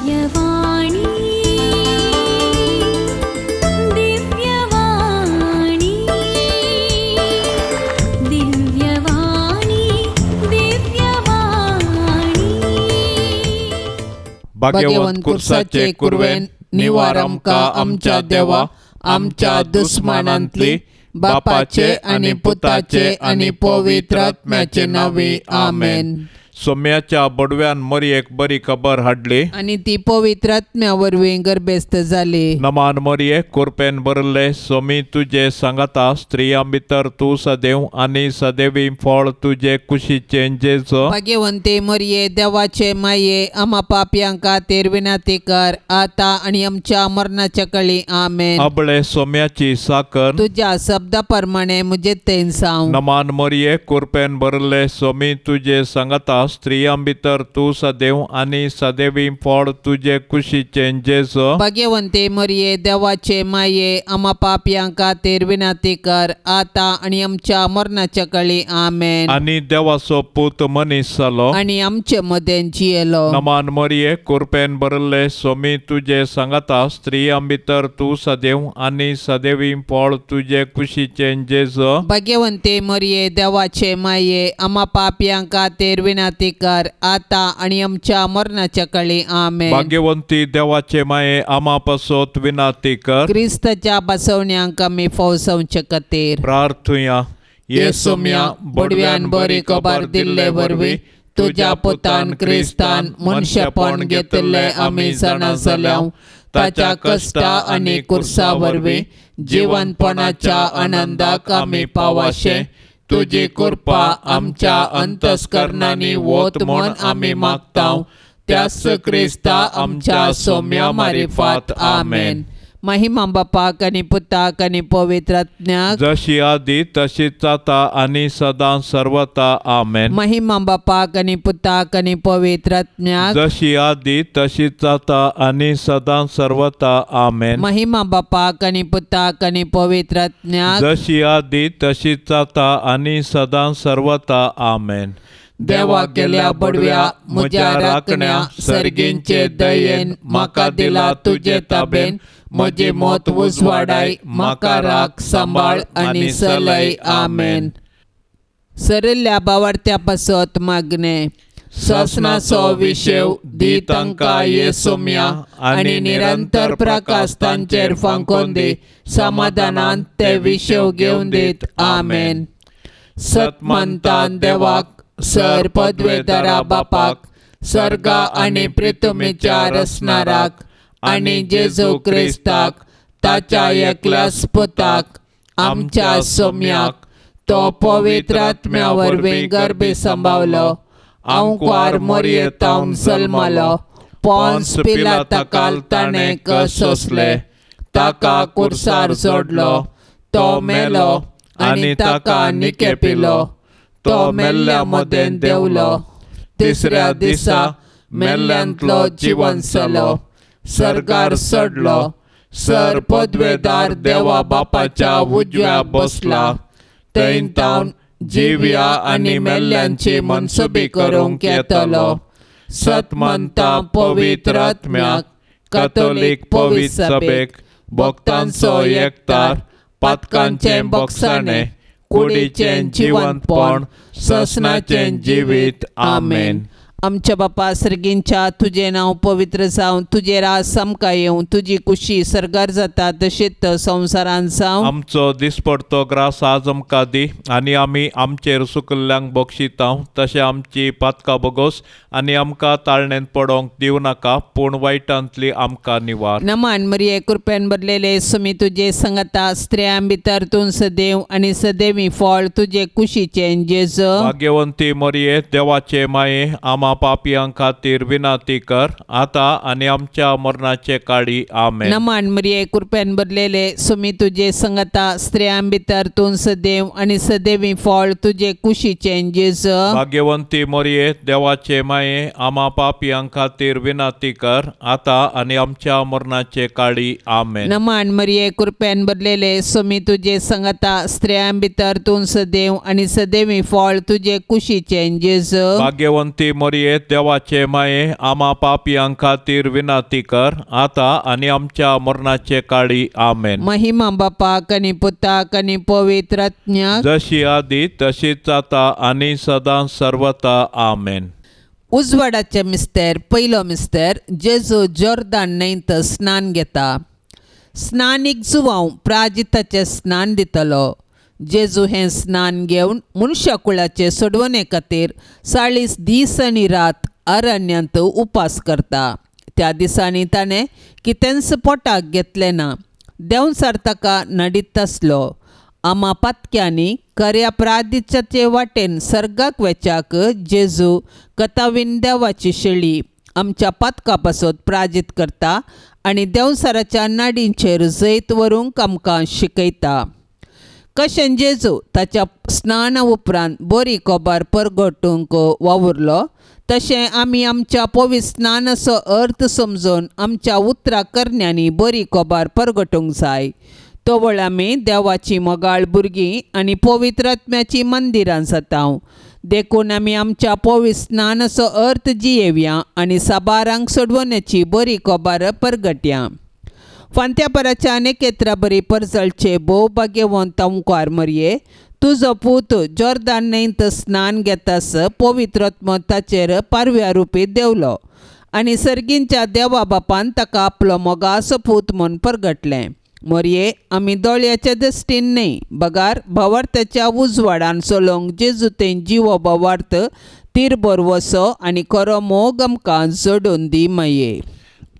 दिव्यवाणी दिव्यवाणी दिव्यवाणी दिव्यवाणी भाग्यवंत कुर्साचे कुर्वेन निवारम का आमच्या देवा, आमच्या दुश्मनांतली बापाचे आणि पुताचे आणि पवित्र आत्म्याचे नावे आमेन. सोम्याच्या बडव्यान मरी एक बरी खबर हाडली आणि ती पवित्र आत्म्यावरवीं गर्भस्थ जाली. नमान मरिये कुरपेन बरले सोमी तुझे सांगता स्त्रियां भितर तू सदैव आणि सदैवी फळ तुझे कुशीचे जेजो. भाग्यवंते मरिये देवाचे माये, आम्हा पापयांक खातीर विनंती कर, आता आणि आमच्या मरणाच्या काळी आमेन. अबळे सोम्याची साकर तुझ्या शब्दाप्रमाणे मुझे तेन सांग. नमान मरिये कुरपेन बरले सोमी तुझे सांगता स्त्रियां भितर तू सदैव आणि सदैवी फळ तुझे कुशीचे जेजो. भाग्यवंते मरिये देवाचे माये, आम्हा पापयांक खातीर विनंती कर, आता आणि आमच्या मरणाच्या काळी आमेन. आणि देवाचो पूत मनीस जालो आणि आमचे मदें जियेलो. नमान मरिये कुरपेन बरले सोमी तुझे सांगता स्त्रियां भितर तू सदैव आणि सदैवी फळ तुझे कुशीचे जेजो. भाग्यवंते मरिये देवाचे माये, आम्हा पापयांक खातीर विनंती कर, आता आणि आमच्या मरणाच्या काळी आमेन. भाग्यवंती देवाचे माये आम्हा पासोत विनंती कर. क्रिस्ताच्या बसवण्यांक आमी फौसवचे खातीर प्रार्थुया. येसुम्या बडव्यान बरी खबर दिल्ले वरवीं तुझ्या पुतान क्रिस्तान मनशापण घेतले आमी जाणा जाल्याव ताच्या कष्टा आणि कुर्सा वरवीं जिवंतपणाच्या आनंदाक आमी पावाशे. तुझी कृपा आमच्या अंतस्करणांनी वोत म्हूण आमी मागताव. त्याच क्रिस्ता आमच्या सौम्या मारिफात आमेन. महिमा बापाक आणि पुताक आणि पवित्र आत्म्याक, जशी आदी तशीच आता आणि सदां सर्वता आमेन. महिमा बापाक आणि पुताक आणि पवित्र आत्म्याक, जशी आदी तशीच आता आणि सदां सर्वता आमेन. महिमा बापाक आणि पुताक आणि पवित्र आत्म्याक, जशी आदी तशीच आता आणि सदां सर्वता आमेन. देवा केल्या बडव्या म्हज्या राखण्या, सर्गींचे दयेन म्हाका दिला तुझे ताबेन. म्हजी मोत उजवाडाय, म्हाका राख सांबाळ आणि सलय आमेन. सरल्या बावार्थ्या पासत मागणे. ससनाचो विशेव दी तांकां येसुम्या, आणि निरंतर प्रकाश तांचेर फांकोन दी. समाधानान ते विशेव घेवन दीत आमेन. सतमंतान देवाक, सर पदवेदारा बापाक, सर्गा आणि पृथ्वीच्या रचणाराक, आणि जेजू क्रिस्ताक ताच्या एकल्याच पुताक आमच्या सौम्याक, तो पवित्र आत्म्या वरवीं गर्भी सांबावलो. अंकुर मरियेतावन जल्मलो. पोन्स पिलाताकाल ताणें कस सोंसले. ताका कुर्सार जोडलो. तो मेलो आणि ताका निकेपिलो. तो मेल्ल्या मदें देवलो. तिसऱ्या दिसा मेल्ल्यांतलो जिवंत जालो. सर्गार चडलो. सर पदवेदार देवा बापाच्या उजव्या बसला. थंय तावन जिव्या आणि मेल्ल्यांची मनसुबी करूंक येतलो. सतमंता पवित्र आत्म्याक, कॅथोलिक पवित्र सभेक, भक्तांचो एकतार, पातकांचें बगसाणें, कुडीचें जिवंतपण, ससनाचें जिवीत आमेन. आमच्या बापा सर्गींच्या, तुझे नांव पवित्र जावं, तुझे राज समका येवं, तुझी कुशी सर्गार जाता तशीच संवसारांत जावं. आमचो दिसपडतो ग्रास आज आमकां दी, आनी आमी आमचेर सुकल्ल्यांक बक्षितांव. तशें आमची पातकां बगोस आनी आमकां ताळणेन पडोंक दिवं नाका, पूण वायटांतली आमकां निवार. नमान मरिये कृपेन भरलेले सुमी तुझे संगता, स्त्रियां भितर तूं सदैव आणि सदैवी फळ तुझे कुशीचे जेजू. भाग्यवंती मरिये देवाचे माये, आम्हा पापियां खातीर विनंती कर, आता आणि आमच्या मरणाचे काळी आमेन. नमान मरिये कृपेन भरलेले सुमी तुझे संगता, स्त्रियां भितर तूं सदैव आणि सदैवी फळ तुझे कुशीचे जेजू. भाग्यवंती मरिये देवाचे माये, आम्हा पापियां खातीर विनंती कर, आता आणि आमच्या मरणाचे काळी आमेन. नमान मरिये कृपेन भरलेले सुमी तुझे संगता, स्त्रियां भितर तूं सदैव आणि सदैवी फळ तुझे कुशीचे जेजू. भाग्यवंती मरिये मरिये देवाचे माये आम्हा पापियां खातीर विनाती कर आता आणि आमच्या मरणाचे काळी आमेन. महिमा बापाक आनी पुताक आनी पवित्र आत्म्याक जशी आदी तशीच आता आणि सदां सर्वता आमेन. उजवाडाचे मिस्तेर पयलो मिस्तेर जेजू जॉर्दान न्हंयत स्नान घेता. स्नानीक जुवांव प्राजिताचे स्नान दितलो. जेजू हें स्नान घेवन मनशाकुळाचे सोडवणे खातीर 40 दीस आनी रात अरण्यांत उपास करता. त्या दिसांनी ताणें कितेंच पोटाक घेतलें ना. देंवचार ताका नडीत आसलो. आमा पातक्यांनी खऱ्या प्रादित्याचे वाटेन सर्गाक वेचाक जेजू कतावीन देवाची शेळी आमच्या पातका पासत प्राजीत करता आनी देंवसाराच्या नाडींचेर जैत व्हरूंक आमकां शिकयता. कशें जेजू ताच्या स्नाना उपरांत बरी कोबार परगटूंक वावुरलो तशें आमी आमच्या पवित्र स्नानाचो अर्थ समजून आमच्या उतरां करण्यांनी बरी कोबार परगटूंक जाय. तोवळ आमी देवाची मोगाळ भुरगीं आनी पवित्र आत्म्याची मंदिरां जातांव. देखून आमी आमच्या पवित्र स्नानाचो अर्थ जियेवया आनी साबारांक सोडवण्याची बरी कोबार परगटया. फांत्या पराच्या नेकेत्रा बरी परजळचे भोव भाग्यवंत ओंकार मरिये तुजो पूत जॉर्दान न्हंयत स्नान घेतास पवित्र आत्मो ताचेर पारव्या रुपी देवलो आनी सर्गींच्या देवा बापान ताका आपलो मोगाचो पूत म्हूण परगटलें. मरिये आमी दोळ्याच्या दृश्टीन न्हय बगार भवार्थाच्या उजवाडान चलोवंक जेजू तें जिवो भवार्थ तीरभर वसो आनी खरो मोग आमकां जोडून दी माये.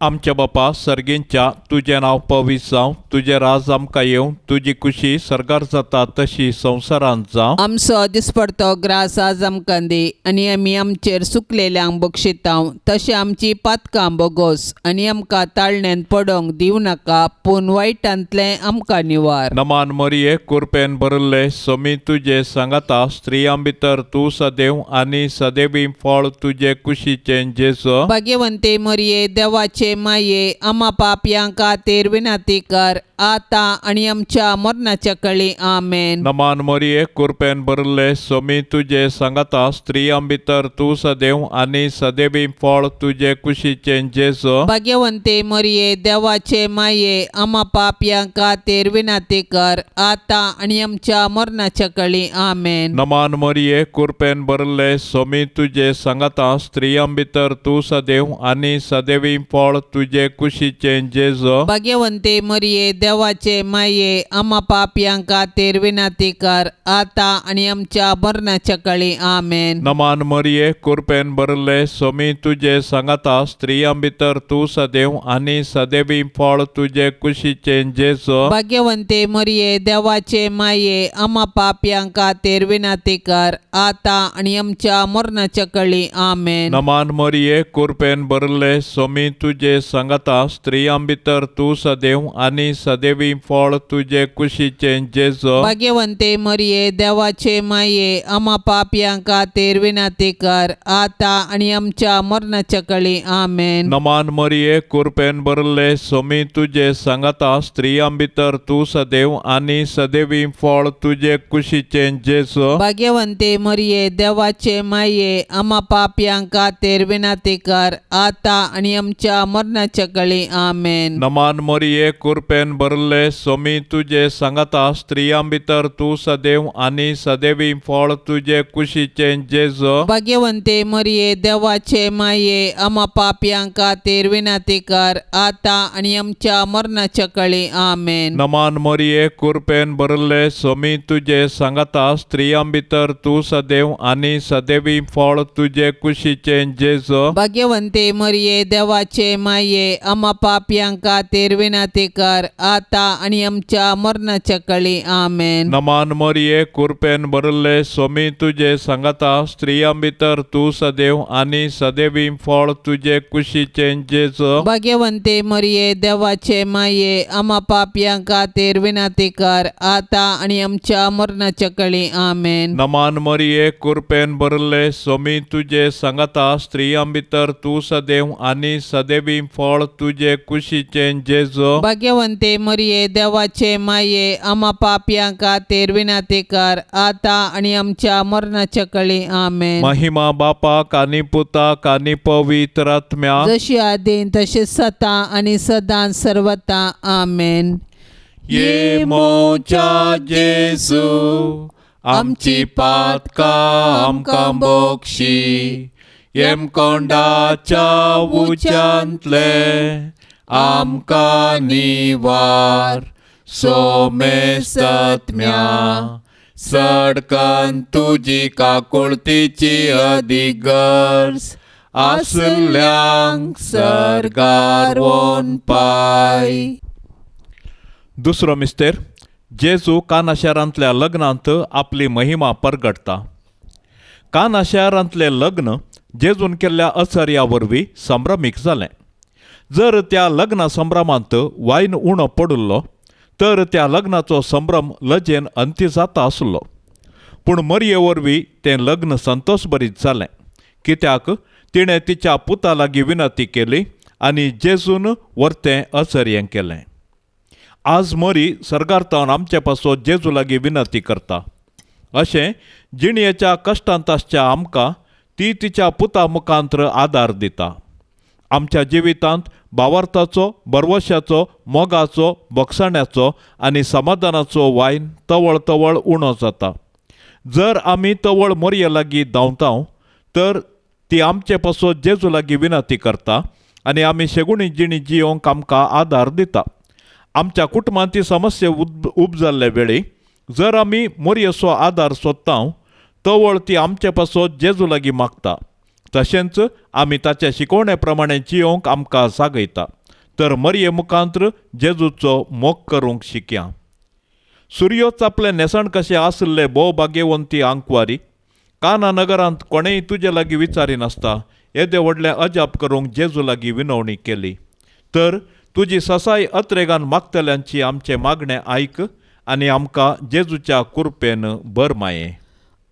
आमच्या बापा सर्गींच्या तुजें नांव पवित्र जावं तुजें राज आमकां येवं तुजी खुशी सर्गार जाता तशी संवसारांत जावं. आमचो दिसपडतो ग्रास आज आमकां दी आनी आमी आमचेर सुकलेल्यांक बक्षितांव तशें आमची पातकां बोगोस आनी आमकां ताळण्यांत पडोवंक दिवं नाका पूण वायटांतलें आमकां निवार. नमान मरिये कृपेन भरिल्ले सोमी तुजे सांगाता स्त्रियां भितर तूं सदैव आनी सदैवी फळ तुजे कुशीचें जेजू. भाग्यवंते मरिये देवाचे माये आम्हा पापयां खातीर विनाती कर आता आनी आमच्या मरणाच्या काळी आमेन. नमान मरिये कृपेन भरिल्ले सोमी तुजे सांगाता स्त्रियां भितर तूं सदैव आनी सदैवी फळ तुजे कुशीचें जेजू. भाग्यवंते मरिये देवाचे माये आम्हा पापयां खातीर विनाती कर आता आनी आमच्या मरणाच्या काळी आमेन. नमान मरिये कृपेन भरिल्ले सोमी तुजे सांगाता स्त्रियां भितर तूं सदैव आनी सदैवी फळ तुजे कुशीचें जेजू. भाग्यवंते मरिये देवाचे माये आम्हा पापयां खातीर विनाती कर आता आनी आमच्या मरणाच्या काळी आमेन. नमान मरिये कृपेन भरिल्ले सोमी तुजे सांगाता स्त्रियां भितर तूं सदैव आनी सदैवी फळ तुजे कुशीचें जेजू. भाग्यवंते मरिये देवाचे माये आम्हा पापयां खातीर विनाती कर आता आनी आमच्या मरणाच्या काळी आमेन. नमान मरिये कृपेन भरिल्ले सोमी तुजे सांगाता स्त्रियां भितर तूं सदैव आनी सदैवी फळ तुजे कुशीचें जेजू. भाग्यवंते मरिये देवाचे माये आम्हा पापयां खातीर विनाती कर आता आनी आमच्या मरणाच्या काळी आमेन. नमान मरिये कृपेन भरिल्ले सोमी तुजे सांगाता स्त्रियां भितर तूं सदैव आनी सदैवी फळ तुजे कुशीचें जेजू. भाग्यवंते मरिये देवाचे माये आम्हा पापयां खातीर विनाती कर आता आनी आमच्या मरणाच्या काळी आमेन. नमान मरिये कृपेन भरिल्ले सोमी तुजे सांगाता स्त्रियां भितर तूं सदैव आनी सदैवी फळ तुजे कुशीचें जेजू. भाग्यवंते मरिये देवाचे माये आम्हा पापयां खातीर विनाती कर आता आनी आमच्या मरणाच्या काळी आमेन. नमान मरिये कृपेन भरिल्ले सोमी तुजे सांगाता स्त्रियां भितर तूं सदैव आनी सदैवी फळ तुजे कुशीचें जेजू. भाग्यवंते मरिये देवाचे माये आम्हा पापयां खातीर विनाती कर आता आनी आमच्या मरणाच्या काळी आमेन. नमान मरिये कृपेन भरिल्ले सोमी तुजे सांगाता स्त्रियां भितर तूं सदैव आनी सदैवी फळ तुजे कुशीचें जेजू. भाग्यवंते मरिये देवाचे माये आम्हा पापयां खातीर विनाती कर आता आनी आमच्या मरणाच्या काळी आमेन. नमान मरिये कृपेन भरिल्ले सोमी तुजे सांगाता स्त्रियां भितर तूं सदैव आनी सदैवी फळ तुजे कुशीचें जेजू. भाग्यवंते मरिये देवाचे माये आम्हा पापियां खातीर विनंती कर आता आणि आमच्या मरणाच्या कळी आमेन. महिमा बापाक आनी पुताक आनी पवित्र आत्म्या जशी आदीन तशी सता आणि सदां सर्वता आमेन. ये मोच्या जेजू आमची पातकां आमकां बोगशी येम कोंडाच्या उच्यांतले आमकां निवार सोमेस्तत्म्या सडकन तुजी काकुळतीची अधिगर्ज आसल्यांक सरगार वोन पाय. दुसरो मिस्तेर जेजू काना शारांतल्या लग्नांत आपली महिमा परगटता. काना शारांतलें लग्न जेजून केल्ल्या अचर्या वरवीं संभ्रमीक जालें. जर त्या लग्ना संभ्रमांत वायन उणो पडुल्लो तर त्या लग्नाचो संभ्रम लजेन अंती जाता आसलो. पूण मरये वरवीं तें लग्न संतोशभरीत जालें, कित्याक तिणें तिच्या पुता लागीं विनंती केली आनी जेजून वर्तें अचर्यें केलें. आज मरी सर्गार्थावन आमचे पासो जेजू लागीं विनंती करता. अशें जिणयेच्या कश्टांत आसच्या आमकां ती तिच्या पुता मुखांत्र आदार दिता. आमच्या जिवितांत भावार्थाचो, बरवश्याचो, मोगाचो, भोगसाण्याचो आनी समाधानाचो वायन तवळ तवळ उणो जाता. जर आमी तवळ मरये लागीं धांवताव तर ती आमचे पासो जेजू लागीं विनंती करता आनी आमी शेगुणी जिणी जियोंक आमकां आदार दिता. आमच्या कुटुंबांत समस्या उब जाल्ले वेळी जर आमी मरयेचो आदार सोदताव तवळ ती आमचे पासो जेजू लागीं मागता. तशेंच आमी ताच्या शिकवणे प्रमाणे जियोंक आमकां सांगयता. तर मरये मुखांत्र जेजूचो मोग करूंक शिकया. सुर्योच आपले नेसण कशें आसले भोव भाग्यवंती आंकवारी, काना नगरांत कोणेय तुजे लागीं विचारिनासता येदे व्हडलें अजाप करूंक जेजू लागीं विनवणी केली. तर तुजी ससाय अत्रेगान मागतल्यांची आमचे मागणें आयक आनी आमकां जेजूच्या कृपेन बर माये.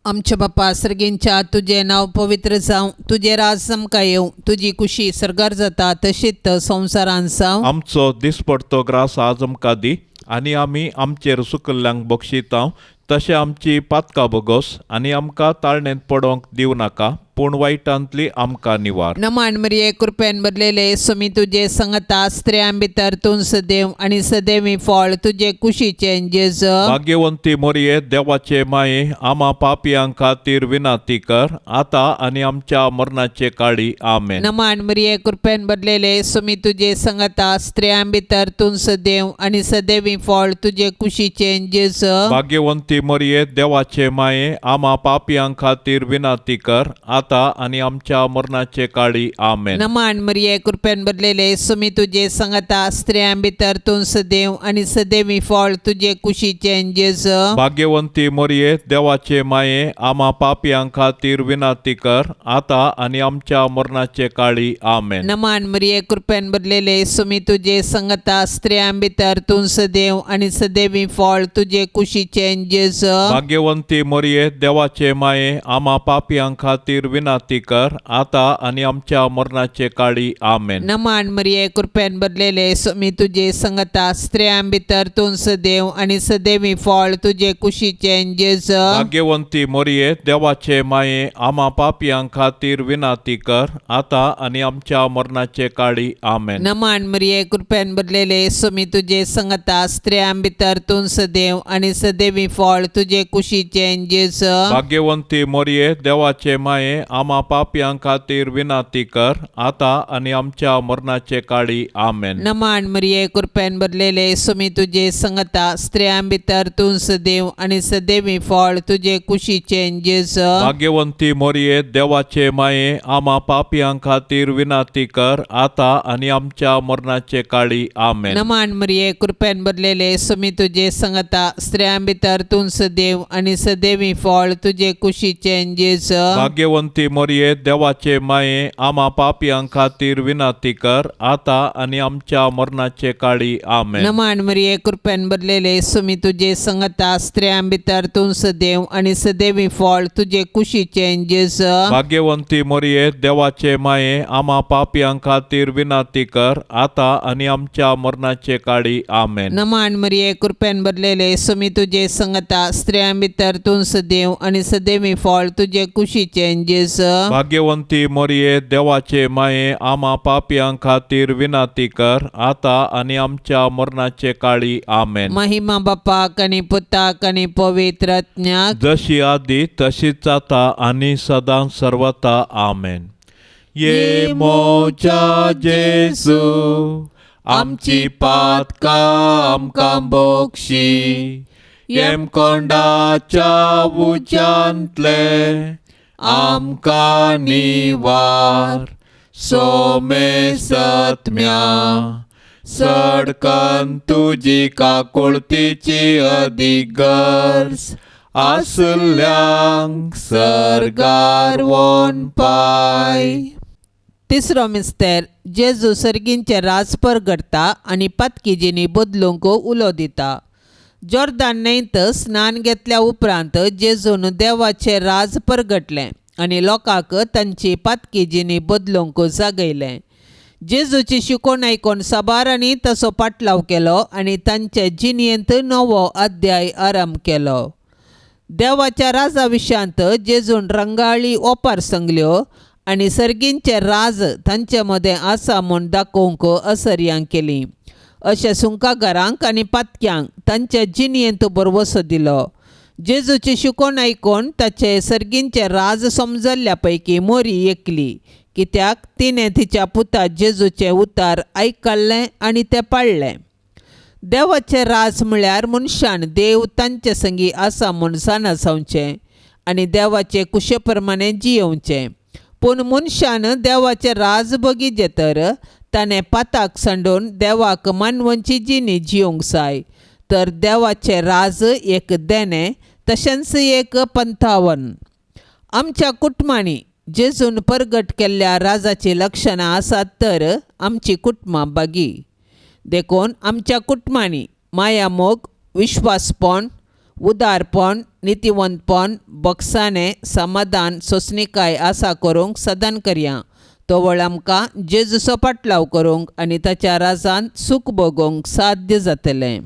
आमच्या बापा सर्गींच्या तुझे नाव पवित्र जावं, तुझे राज आमकां येवं, तुजी खुशी सरगार जाता तशीच संवसारांत जावं. आमचो दिसपडतो ग्रास आज आमकां दी आनी आमी आमचेर सुकल्ल्यांक बक्षितांव तशें आमची पातकां बोगोस आनी आमकां ताळणेंत पडोवंक दिवं नाका पूण वायटांतली आमकां निवार. नमान मरिये कृपेन भरलेले सुमी तुजे संगता स्त्रियां भितर तूं सदैव आनी सदैवी फळ तुजे कुशीचें जेजू. भाग्यवंती मरिये देवाचे माये आम्हा पापियां खातीर विनंती कर आता आनी आमच्या मरणाचे काळी आमेन. नमान मरिये कृपेन भरलेले सुमी तुजे संगता स्त्रियां भितर तूं सदैव आनी सदैवी फळ तुजे कुशीचें जेजू. भाग्यवंती मरिये देवाचे माये आम्हा पापियां खातीर विनंती कर आता आनी आमच्या मरणाचे काळी आमेन. नमान मरिये कृपेन भरलेले सुमी तुजे संगता स्त्रियां भितर तूं सदैव आनी सदैवी फळ तुजे कुशीचें जेजू. भाग्यवंती मरिये देवाचे माये आम्हा पापियां खातीर विनंती कर आता आनी आमच्या मरणाचे काळी आमेन. नमान मरिये कृपेन भरलेले सुमी तुजे संगता स्त्रियां भितर तूं सदैव आनी सदैवी फळ तुजे कुशीचें जेजू. भाग्यवंती मरिये देवाचे माये आम्हा पापियां खातीर विनंती कर आता आनी आमच्या मरणाचे काळी आमेन. नमान मरिये कृपेन भरलेले सुमी तुजे संगता स्त्रियां भितर तूं सदैव आनी सदैवी फळ तुजे कुशीचें जेजू. भाग्यवंती मरिये देवाचे माये आम्हा पापियां खातीर विनंती कर आता आनी आमच्या मरणाचे काळी आमेन. नमान मरिये कृपेन भरलेले सुमी तुजे संगता स्त्रियां भितर तूं सदैव आनी सदैवी फळ तुजे कुशीचें जेजू. भाग्यवंती मरिये देवाचे माये आम्हा पापियां खातीर विनंती कर आता आनी आमच्या मरणाचे काळी आमेन. नमान मरिये कृपेन भरलेले सुमी तुजे संगता स्त्रियां भितर तूं सदैव आनी सदैवी फळ तुजे कुशीचें जेजू. भाग्यवंती मरिये देवाचे माये आम्हा पापियां खातीर विनंती कर आता आनी आमच्या मरणाचे काळी आमेन. नमान मरिये कृपेन भरलेले सुमी तुजे संगता स्त्रियां भितर तूं सदैव आनी सदैवी फळ तुजे कुशीचें जेजू. भाग्यवंती भाग्यवंती मोरये देवाचे माये आम्हा पापियां खातीर विनंती कर आता आणि आमच्या मरणाचे काळी आमेन. नमान मरिये कृपेन भरलेले सुमी तुझे संगता स्त्रियां भितर तूं सदैव आणि सदैवी फळ तुझे कुशीचे जेजू. भाग्यवंती मोरये देवाचे माये आम्हा पापियां खातीर विनंती कर आता आणि आमच्या मरणाचे काळी आमेन. नमान मरिये कृपेन भरलेले सुमी तुझे संगता स्त्रियां भितर तूं सदैव आणि सदैवी फळ तुझे कुशीचे जेजू. भाग्यवंती मोरये देवाचे माये आम्हा पापियां खातीर विनंती कर आता आणि आमच्या मरणाचे काळी आमेन. महिमा बापाक आणि पुताक आणि पवित्र आत्म्याक जशी आधी तशीच आता आणि सदां सर्वता आमेन. ये मोच्या जेजू आमची पातकां आमकां बोगशी येम कोंडाच्या उज्यांतले आमकां निवार सोमे सत्म्या सडकन तुजी काकुळतीची अधिगर्ज आसल्यांक सर्गार वोन पाय. तिसरो मिस्तेर जेजू सर्गींचे राज परगडता आणि पातकिजींनी बदलूंक उलो दिता. जॉर्दान न्हंयत स्नान घेतल्या उपरांत जेजून देवाचे राज परगटलें आणि लोकांक तांची पातकिजींनी बदलूंक जागयलें. जेजूची शिकोण आयकून साबारांनी तसो पाटलाव केलो आणि तांचे जिणयेंत नवो अध्याय आरंभ केलो. देवाच्या राजा विशयांत जेजून रंगाळी ओपार सांगल्यो आणि सर्गींचे राज तांचे मदें आसा म्हूण दाखोवंक असर्यांक केली. अशें सुंकागारांक आनी पातक्यांक तांच्या जिणयेंत बरवसो दिलो. जेजूची शिकोण आयकून ताचे सर्गींचे राज समजल्ल्या पैकी मोरी एकली, कित्याक तिणें तिच्या पुता जेजूचे उतार आयकल्लें आनी तें पाळ्ळें. देवाचें राज म्हळ्यार मनशान देव तांचे संगी आसा म्हूण जाणा जावचें आनी देवाचे कुशे प्रमाणे जियोवचें. पूण मनशान देवाचें राज बगीचें तर ताणें पाताक सांडून देवाक मानवंची जिणी जियोंक जाय. तर देवाचें राज एक देणें तशेंच एक पंथावन. आमच्या कुटुंबांनी जेजून परगट केल्ल्या राजाची लक्षणां आसात तर आमची कुटुंबां बागी. देखून आमच्या कुटुंबांनी मायामोग, विश्वासपण, उदारपण, नितीवंतपण, बक्षाणें, समाधान, सोंसणीकाय आसा करूंक सदान करया. तोवळ आमकां जेजूचो पाटलाव करूंक आनी ताच्या राजांत सूख भोगूंक साध्य जातलें.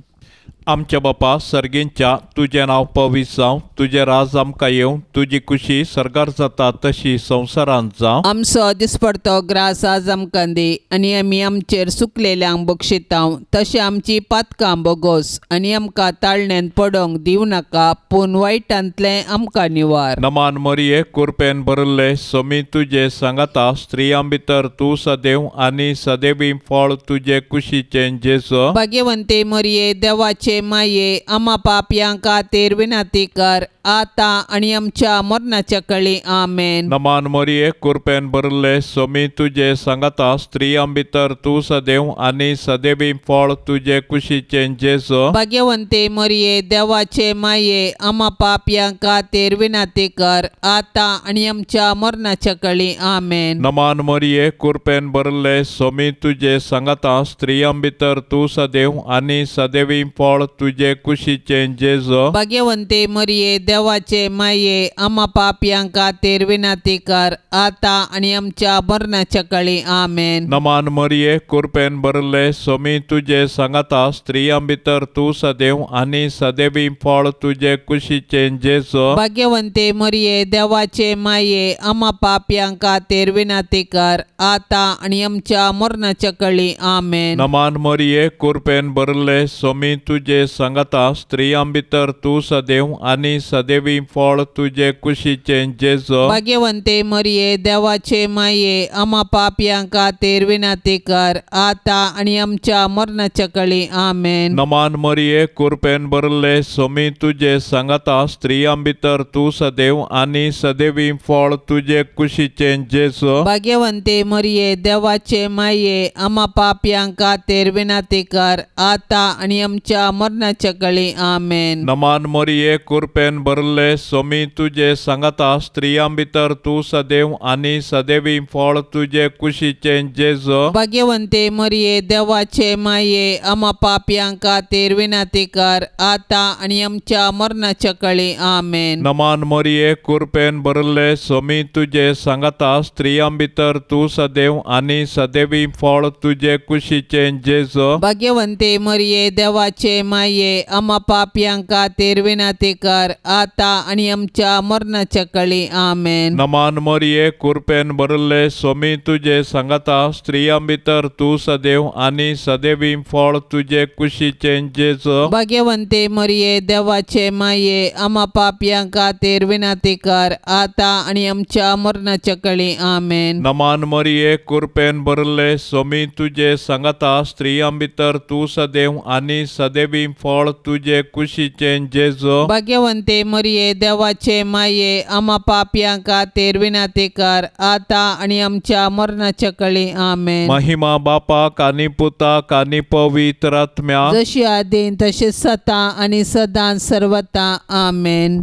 आमच्या बापा सर्गींच्या तुजें नांव पवित्र जावं, तुजें राज आमकां येवं, तुजी खुशी सर्गार जाता तशी संवसारांत जावं. आमचो दिसपडतो ग्रास आज आमकां दी आनी आमी आमचेर सुकलेल्यांक बक्षितांव. तशें आमची पातकां बोगोस आनी आमकां ताळणेंत पडोवंक दिवं नाका, पूण वायटांतलें आमकां निवार. नमान मोरये कृपेन भरले सोमी तुजे सांगाता स्त्रियां भितर तूं सदैव आनी सदैवी फळ तुजे कुशीचें जेजू. भाग्यवंते मोरये देवाचे माये आम्हा पापयां खातीर विनंती कर आता आणि आमच्या मरणाच्या काळी आमेन. नमान मोरये कृपेन भरले सोमी तुजे सांगाता स्त्रियां भितर तूं सदैव आनी सदैवी फळ तुजे कुशीचें जेजू. भाग्यवंते मोरये देवाचे माये आम्हा पापयां खातीर विनंती कर आता आणि आमच्या मरणाच्या काळी आमेन. नमान मोरये कृपेन भरले सोमी तुजे सांगाता स्त्रियां भितर तूं सदैव आनी सदैवी फळ तुजे कुशीचें जेजू. भाग्यवंते मोरये देवाचे माये आम्हा पापयां खातीर विनंती कर आता आणि आमच्या मरणाच्या काळी आमेन. नमान मोरये कृपेन भरले सोमी तुजे सांगाता स्त्रियां भितर तूं सदैव आनी सदैवी फळ तुजे कुशीचें जेजू. भाग्यवंते मोरये देवाचे माये आम्हा पापयां खातीर विनंती कर आता आणि आमच्या मरणाच्या काळी आमेन. नमान मोरये कृपेन भरले सोमी तुजे सांगाता स्त्रियां भितर तूं सदैव आनी सदैवी फळ तुजे कुशीचें जेजू. भाग्यवंते मोरये देवाचे माये आम्हा पापयां खातीर विनंती कर आता आणि आमच्या मरणाच्या काळी आमेन. नमान मोरये कृपेन भरले सोमी तुजे सांगाता स्त्रियां भितर तूं सदैव आनी सदैवी फळ तुजे कुशीचें जेजू. भाग्यवंते मोरये देवाचे माये आम्हा पापयां खातीर विनंती कर आता आणि आमच्या मरणाच्या काळी आमेन. नमान मोरये कृपेन भरले सोमी तुजे सांगता स्त्रियां भितर तू सदैव आणि सदैवी फळ तुझे कुशीचे जेजो. भाग्यवंते मरिये देवाचे माये आम्हा पापियां खातीर विनंती कर आता आणि आमच्या मरणाच्या काळी आमेन. नमान मोरये कृपेन भरले सोमी तुझे सांगता स्त्रियां भितर तू सदैव आणि सदैवी फळ तुझे कुशीचे जेजो. भाग्यवंते मरिये देवाचे माये आम्हा पापियां खातीर विनंती कर आता आणि आमच्या मरणाच्या काळी आमेन. नमान मोरये कृपेन भरले सोमी तुझे सांगता स्त्रियां भितर तू सदैव आणि सदैवी फळ तुझे कुशीचे जेजो. भाग्यवंते मरिये देवाचे माये आम्हा पापियां खातीर विनंती कर आता आणि आमच्या मरणाच्या काळी आमेन. नमान मोरये कृपेन भरले सोमी तुझे सांगता स्त्रियां भितर तू सदैव आणि सदैवी फळ तुझे कुशीचे जेजो. भाग्यवंते मरिये देवाचे माये आम्हा पापियां खातीर विनंती कर आता आणि आमच्या मरणाच्या काळी आमेन. महिमा बापाक आणि पुताक आणि पवित्र आत्म्या जशी आदीन तशी सता आणि सदां सर्वता आमेन.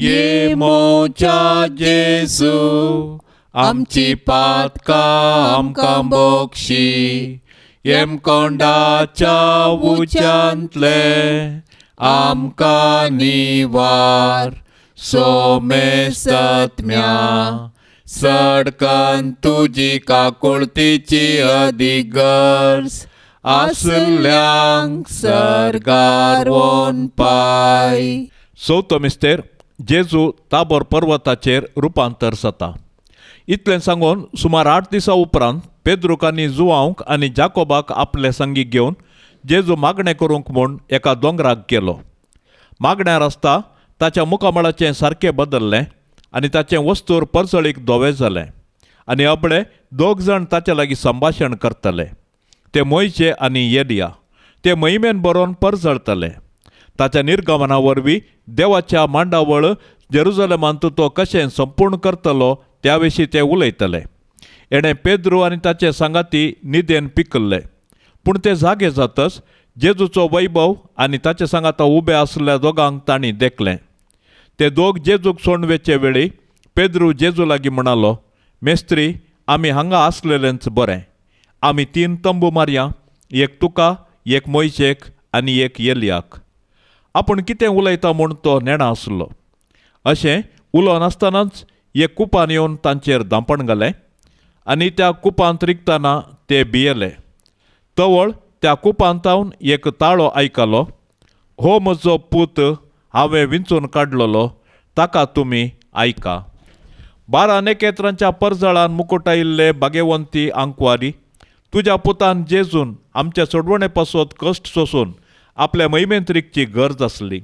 ये मोच्या जेजू आमची पातका आमकां बोक्षी येम कोंडाच्या उच्यांतले आमकां निवार सोमे सत्म्या सडकन तुजी काकुळतीची अधिगर्स आसल्यांक सरगार वोन पाय. चवथो मिस्तेर जेजू ताबोर पर्वताचेर रुपांतर जाता. इतलें सांगून सुमार 8 दिसां उपरांत पेद्रूक आनी जुवांक आनी जाकोबाक आपले संगी घेवन जेजू मागणें करूंक म्हूण एका दोंगराक गेलो. मागण्यार आसता ताच्या मुखामळाचें सारकें बदल्लें आनी ताचें वस्तूर परसळीक धोवें जालें आनी अबडे 2 जाण ताचे लागीं संभाशण करतले. ते मोयशे आनी एलिया. ते मोहिमेन बरोवन परजळतले. ताच्या निर्गमना वरवीं देवाच्या मांडावळ जेरुजलेमांत तो कशें संपूर्ण करतलो त्या विशीं ते उलयतले. एणें पेद्रू आनी ताचे सांगाती न्हिदेन पिकल्ले. पूण ते जागे जातच जेजूचो वैभव आनी ताचे सांगाता उबे आसलेल्या दोगांक तांणी देखलें. ते दोग जेजूक सोणवेचे वेळी पेद्रू जेजू लागीं म्हणालो, मेस्त्री आमी हांगा आसलेलेंच बरें. आमी 3 तंबू मारया, एक तुका, एक मोयशेक आनी एक एलियाक. आपूण कितें उलयता म्हूण तो नेणा आसलो. अशें उलोवन आसतनाच एक कुपान येवन तांचेर धांपण घालें आनी त्या कुपांत रिगतना ते भियेले. तवळ त्या कुपांतावन एक ताळो आयकलो. हो म्हजो पूत हांवें विंचून काडलेलो, ताका तुमी आयका. 12 नेकेत्रांच्या परजळान मुकुट आयिल्ले भाग्यवंती आंकवारी, तुज्या पुतान जेजून आमचे सोडवणे पासत कश्ट सोसून आपल्या महिमेंत रिगची गरज आसली.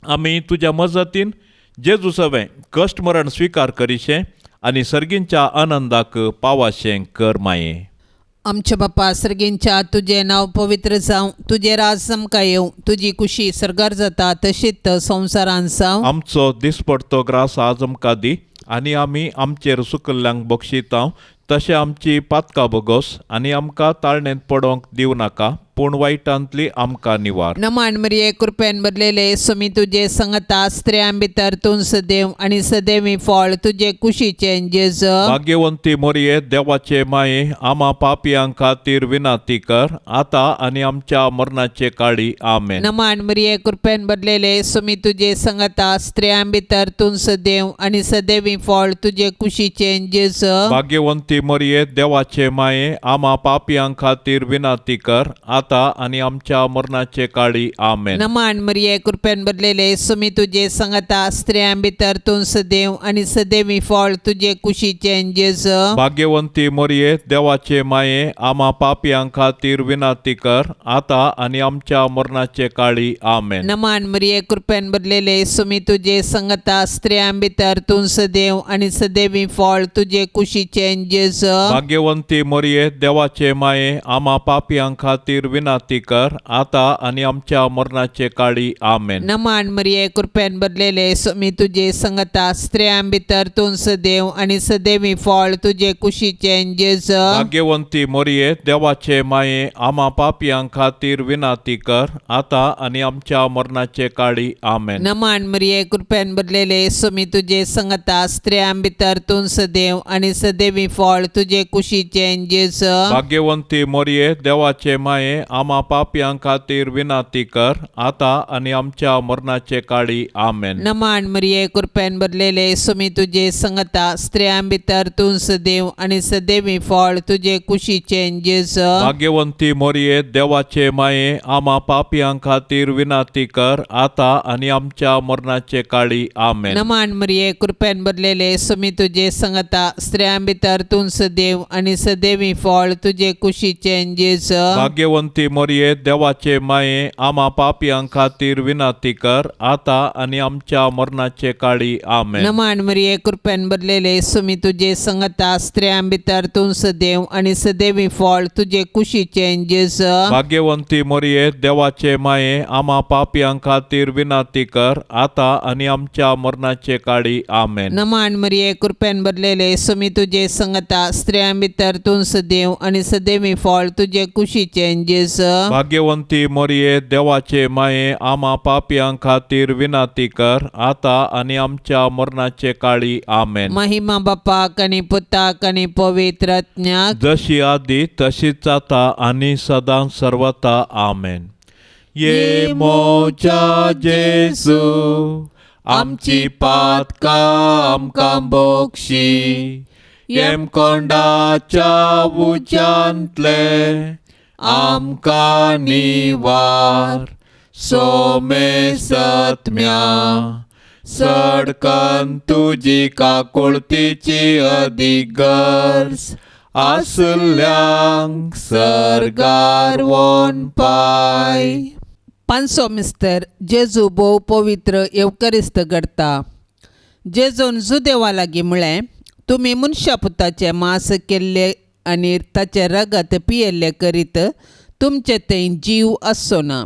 आमी तुज्या मजतीन जेजू सवें कश्ट मरण स्विकार करीशें आनी सर्गींच्या आनंदाक पावाशें कर माये. आमच्या बापा सर्गींच्या तुझे नाव पवित्र जावं, तुझे राज समका येवं, तुझी कुशी सरगार जाता तशीच संवसारान जावं. आमचो दिसपडतो ग्रास आज आमकां दी आनी आमी आमचेर सुकल्ल्यांक बक्षितांव तशें आमची पातकां बगोस आनी आमकां ताळणेंत पडोवंक दिवं नाका, पूण वायटांतली आमकां निवार. नमान मरिये कृपेन भरलेले सोमी तुझे संगता स्त्रियां भितर तूं सदैव आनी सदैवी फळ तुझे कुशीचे जेजू. भाग्यवंती मोरये देवाचे माये आम्हा पापियां खातीर विनंती कर आता आनी आमच्या मरणाचे काळी आमेन. नमान मरिये कृपेन भरलेले सोमी तुझे संगता स्त्रियां भितर तूं सदैव आनी सदैवी फळ तुझे कुशीचे जेजू. भाग्यवंती मोरये देवाचे माये आम्हा पापियां खातीर विनंती कर आता आणि आमच्या मरणाचे काळी आमेन. नमान मरिये कृपेन भरलेले सोमी तुझे संगता स्त्रियां भितर तूं सदैव आनी सदैवी फळ तुझे कुशीचे जेजू. भाग्यवंती मोरये देवाचे माये आम्हा पापियां खातीर विनंती कर आता आणि आमच्या मरणाचे काळी आमेन. नमान मरिये कृपेन भरलेले सोमी तुझे संगता स्त्रियां भितर तूं सदैव आनी सदैवी फळ तुझे कुशीचे जेजू. भाग्यवंती मोरये देवाचे माये आम्हा पापियां खातीर विनंती कर आता आणि आमच्या मरणाचे काळी आमेन. नमान मरिये कृपेन भरलेले स्वामी तुझे संगता स्त्रियां भितर तूं सदैव आणि सदैवी फळ तुझे कुशीचे जेजू. भाग्यवंती मोरये देवाचे माये आम्हा पापियांक खातीर विनंती कर आता आणि आमच्या मरणाचे काळी आमेन. नमान मरिये कृपेन भरलेले स्वामी तुझे संगता स्त्रियां भितर तूं सदैव आणि सदैवी फळ तुझे कुशीचे जेजू. भाग्यवंती मोरये देवाचे माये आम्हा पापियांक खातीर विनंती कर आता आणि आमच्या मरणाचे काळी आमेन. नमान मरिये कृपेन भरलेले स्वामी तुझे संगता स्त्रियां भितर तूं सदैव आणि सदैवी फळ तुझे कुशीचे जेजू. भाग्यवंती मोरये देवाचे माये आम्हा पापियांक खातीर विनंती कर आता आणि आमच्या मरणाचे काळी आमेन. नमान मरिये कृपेन भरलेले स्वामी तुझे संगता स्त्रियां भितर तूं सदैव आणि सदैवी फळ तुझे कुशीचे जेजू. भाग्यवंती मोरये देवाचे माये आम्हा पापियांक खातीर विनंती कर आता आणि आमच्या मरणाचे काळी आमेन. नमान मरिये कृपेन भरलेले स्वामी तुझे संगता स्त्रियां भितर तूं सदैव आणि सदैवी फळ तुझे कुशीचे जेजू. भाग्यवंती मोरये देवाचे माये आम्हा पापियांक खातीर विनंती कर आता आणि आमच्या मरणाचे काळी आमेन. नमान मरिये कृपेन भरलेले स्वामी तुझे संगता स्त्रियां भितर तूं सदैव आणि सदैवी फळ तुझे कुशीचे जेजू. भाग्यवंती मोरये देवाचे माये आम्हा पापियांक खातीर विनंती कर आता आणि आमच्या मरणाचे काळी आमेन. महिमा बापाक आणि पुताक आणि पवित्र आत्म्याक जशी आधी तशीच आता आणि सदां सर्वता आमेन. ये मोच्या जेजू आमची पातकां आमकां बोगशी येम कोंडाच्या उज्यांतले आमकां निवार सोमे सत्म्या सडकन तुजी काकुळतीची अधिगर्स आसल्यांक सरगार वोन पाय. पांचवो मिस्तर जेजू भोव पवित्र येवकरिस्त घडता. जेजून जुदेवा लागीं म्हळें तुमी मनशा पुताचें मांस केल्ले आनी ताचें रगत पियेल्ले करीत तुमचे थंय जीव आसचो ना.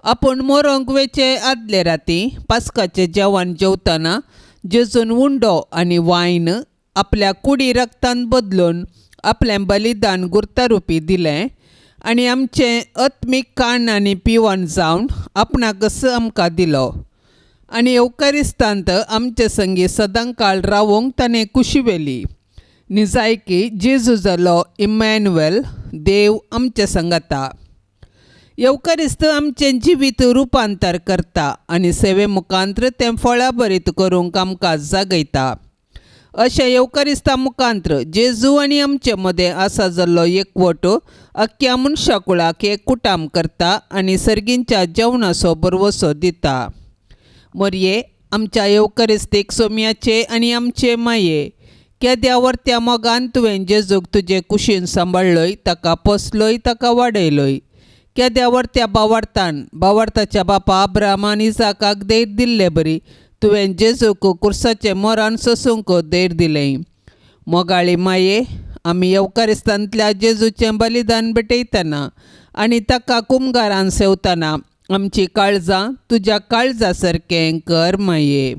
आपूण मोरोंक वेचे आदले राती पास्काचें जेवण जेवतना जेजून उंडो आनी वायन आपल्या कुडी रक्तान बदलून आपलें बलिदान गुर्तारुपी दिलें आनी आमचें आत्मीक काण आनी पिवण जावन आपणाक आमकां दिलो. आनी येवकारिस्तांत आमचे संगी सदां काळ रावूंक ताणें कुशिवेली. निजायकी जेजू जालो इमॅन्युएल देव आमचे संगता. येवकारिस्त आमचें जिवीत रुपांतर करता आनी सेवे मुखांत्र तें फळां बरीत करूंक आमकां जागयता. अशें येवकारिस्ता मुखांत्र जेजू आनी आमचे मदें आसा जाल्लो एकवट अख्ख्या मनशाकुळाक एककुटाम करता आनी सर्गींच्या जेवणाचो बरवसो दिता. मोरये आमच्या येवकारिस्तीक सोम्याचे आनी आमचे माये केद्या वर्त्या मोगान तुवें जेजूक तुजे कुशीन सांबाळलोय ताका पोसलोय ताका वाडयलोय. केद्या वर्त्या बावार्थाच्या बापा अब्राहम आनी इसाकाक देर दिल्ले बरी तुवें जेजूक कुर्साचे मोरान सोसूंक देर दिलें. मोगाळी माये आमी येवकारिस्तांतल्या जेजूचें बलिदान भेटयतना आनी ताका कुमगारान सेवतना आमची काळजां तुज्या काळजा सारकें कर माये.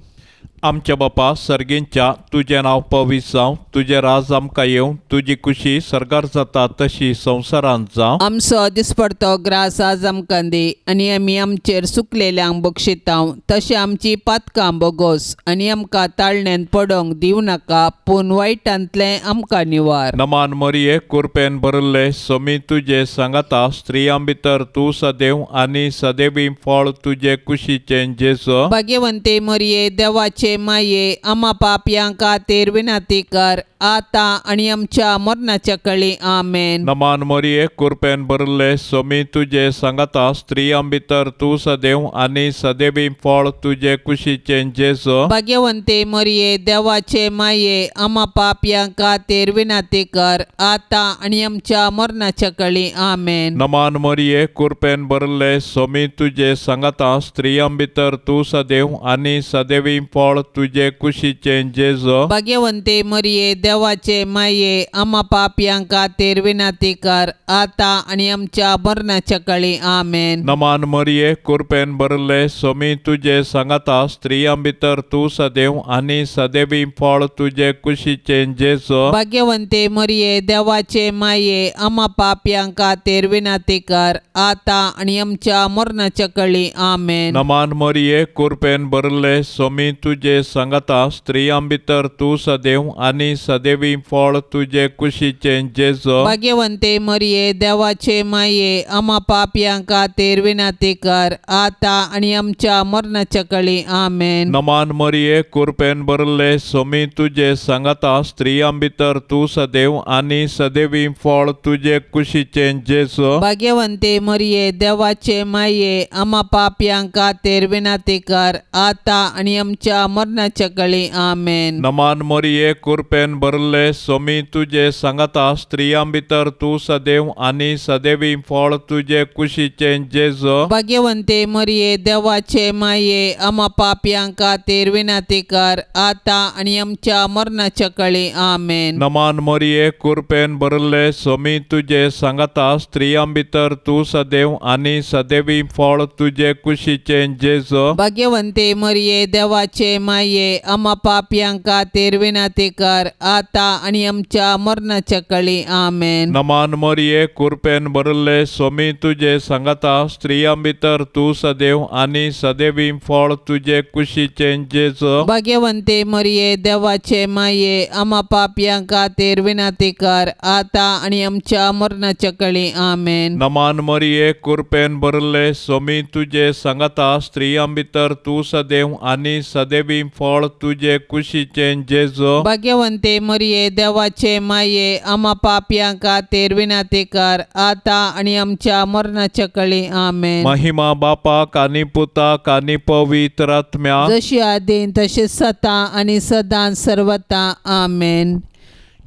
आमच्या बापा सर्गींच्या तुजें नांव पवित्र जावं तुजें राज आमकां येवं तुजी कुशी सरगार जाता तशी संवसारांत जावं. आमचो दिसपडतो ग्रास आज आमकां दी आनी आमी आमचेर सुकलेल्यांक बक्षितांव तशें आमची पातकां बोगोस आनी आमकां ताळण्यांत पडोंक दिवं नाका पूण वायटांतलें आमकां निवार. नमान मोरये कृपेन भरिल्ले सोमी तुजे सांगाता स्त्रियां भितर तूं सदैव आनी सदैवी फळ तुजे कुशीचें जेजू. भाग्यवंते मोरये देवाचे माये आम्हा पापयां खातीर विनंती कर आता आनी आमच्या मरणाच्या काळी आमेन. नमान मोरये कृपेन भरिल्ले सोमी तुजे सांगाता स्त्रियां भितर तूं सदैव आनी सदैवी फळ तुजे कुशीचें जेजू. भाग्यवंते मोरये देवाचे माये आम्हा पापयां खातीर विनंती कर आता आनी आमच्या मरणाच्या काळी आमेन. नमान मोरये कृपेन भरिल्ले सोमी तुजे सांगाता स्त्रियां भितर तूं सदैव आनी सदैवी फळ फळ तुझे कुशीचे जेजो भाग्यवंते मरिये देवाचे माये आम्हा पापियांका तेर विनाती कर आता आणि आमच्या मरणाच्या काळी आमेन. नमान मरिये कृपेन भरले सोमी तुझे सांगता स्त्रियां भितर तू सदैव आणि सदैवी फळ तुझे कुशीचे जेजो भाग्यवंते मरिये देवाचे माये आम्हा पापियांका तेर विनाती कर आता आणि आमच्या मरणाच्या काळी आमेन. नमान मरिये कृपेन भरले सोमी तुझे सांगता स्त्रियां भितर तू सदैव आणि सदैवी फळ तुझे कुशीचे जेजो भाग्यवंते मरिये देवाचे माये आम्हा पापियांका तेर विनाती कर आता आणि आमच्या मरणाच्या काळी आमेन. नमान मरिये कृपेन भरले सोमी तुझे सांगता स्त्रियां भितर तू सदैव आणि सदैवी फळ तुझे कुशीचे जेजो भाग्यवंते मरिये देवाचे माये आम्हा पापियांका तेर विनाती कर आता आणि आमच्या मरणाच्या काळी आमेन. नमान मरिये कृपेन भरले सोमी तुझे सांगता स्त्रियां भितर तू सदैव आणि सदैवी फळ तुझे कुशीचे जेजो भाग्यवंते मरिये देवाचे माये आम्हा पापियांका तेर विनाती कर आता आणि आमच्या मरणाच्या काळी आमेन. नमान मरिये कृपेन भरले सोमी तुझे सांगता स्त्रियां भितर तू सदैव आणि सदैवी फळ तुझे कुशीचे जेजो भाग्यवंते मरिये देवाचे माये आम्हा पापियांका तेर विनाती कर आता आणि आमच्या मरणाच्या काळी आमेन. नमान मरिये कृपेन भरले सोमी तुझे सांगता स्त्रियां भितर तू सदैव आणि सदैवी फळ तुझे कुशीचे जेजो भाग्यवंते मरिये देवाचे माये आम्हा पापियांका तेर विनाती कर आता आणि आमच्या मरणाच्या काळी आमेन. नमान मरिये कृपेन भरले सोमी तुझे सांगता स्त्रियां भितर तू सदैव आणि सदैवी फळ तुझे कुशीचे जेजो भाग्यवंते मरिये देवाचे माये आम्हा पापियांका तेर विनाती कर आता आणि आमच्या मरणाच्या काळी आमेन. महिमा बापाक आणि पुताक आणि पवित्र आत्म्या जशी आदीन तशी सता आणि सदां सर्वता आमेन.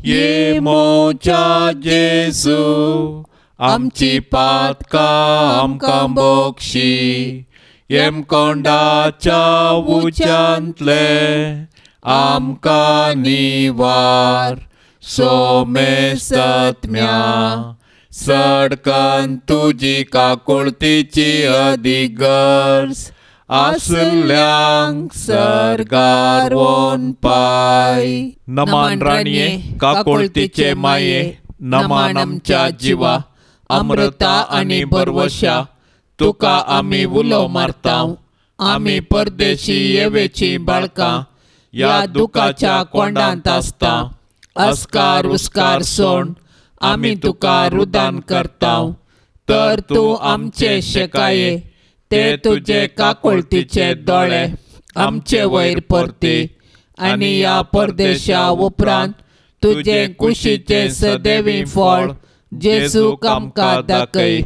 ये मोच्या जेजू आमची पातका आमकां बोक्षी येम कोंडाच्या उच्यांतले आमकां निवार सोमे सत्म्या सडकन तुजी काकुळतीची अधिगर्स आसल्यांक सरगार वोन पाय. नमान राणये काकुळतीचे माये नमान आमच्या जिवा अमृता आणि बरवशा तुका आमी उलो मारताव. आमी परदेशी येवेची बाळकां या दुखाच्या कोंडांत आसता. अस्कार उस्कार सोड आमी तुका रुदान करताव. तर तूं आमचे शेकाये ते तुझे काकुळतीचे दोळे आमचे वयर परती आणि या परदेशा उपरांत तुझे कुशीचे सदैवी फळ जेजूक आमकां दाखय.